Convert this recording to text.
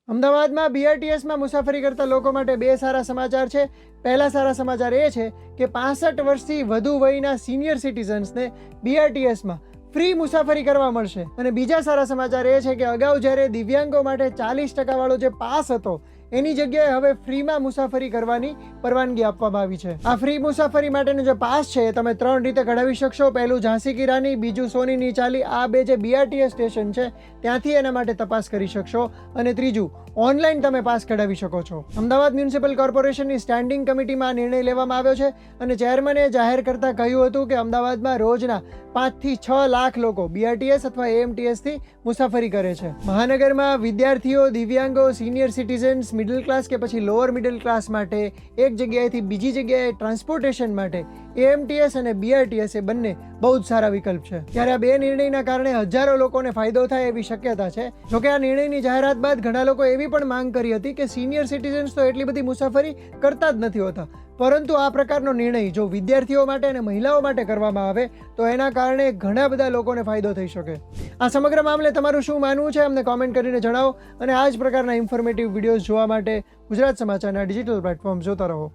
અમદાવાદમાં બીઆરટીએસમાં મુસાફરી કરતા લોકો માટે બે સારા સમાચાર છે. પહેલા સારા સમાચાર એ છે કે 65 વર્ષથી વધુ વયના સિનિયર સિટીઝન્સને બીઆરટીએસમાં ફ્રી મુસાફરી કરવા મળશે. અને બીજા સારા સમાચાર એ છે કે અગાઉ જ્યારે દિવ્યાંગો માટે 40% વાળો જે પાસ હતો એની જગ્યાએ હવે ફ્રીમાં મુસાફરી કરવાની પરવાનગી આપવામાં આવી છે. આ ફ્રી મુસાફરી માટેનો જે પાસ છે તમે 3 રીતે કઢાવી શકશો. પહેલું ઝાંસી કી રાની, બીજું સોનીની ચાલી, આ બે જે બીઆરટીએસ સ્ટેશન છે ત્યાંથી એના માટે તપાસ કરી શકશો, અને ત્રીજું ઓનલાઈન તમે પાસ કઢાવી શકો છો. અમદાવાદ મ્યુનિસિપલ કોર્પોરેશનની સ્ટેન્ડિંગ કમિટીમાં આ નિર્ણય લેવામાં આવ્યો છે અને ચેરમેને જાહેર કરતા કહ્યું હતું કે અમદાવાદમાં રોજના 5 થી 6 લાખ લોકો બીઆરટીએસ અથવા એએમટીએસથી મુસાફરી કરે છે. મહાનગરમાં વિદ્યાર્થીઓ, દિવ્યાંગો, સિનિયર સિટીઝન્સ, મિડલ ક્લાસ કે પછી લોઅર મિડલ ક્લાસ માટે એક જગ્યાએથી બીજી જગ્યાએ ટ્રાન્સપોર્ટેશન માટે એએમટીએસ અને બીઆરટીએસ એ બંને બહુ જ સારા વિકલ્પ છે. ત્યારે આ બે નિર્ણયના કારણે હજારો લોકોને ફાયદો થાય એવી શક્યતા છે. જોકે આ નિર્ણયની જાહેરાત બાદ ઘણા લોકો એવી પણ માંગ કરી હતી કે સિનિયર સિટીઝન્સ તો એટલી બધી મુસાફરી કરતા જ નથી હોતા, પરંતુ આ પ્રકારનો નિર્ણય જો વિદ્યાર્થીઓ માટે અને મહિલાઓ માટે કરવામાં આવે તો એના કારણે ઘણા બધા લોકોને ફાયદો થઈ શકે. આ સમગ્ર મામલે તમારું શું માનવું છે અમને કોમેન્ટ કરીને જણાવો, અને આ જ પ્રકારના ઇન્ફોર્મેટિવ વિડીયોઝ જોવા માટે ગુજરાત સમાચારના ડિજિટલ પ્લેટફોર્મ જોતા રહો.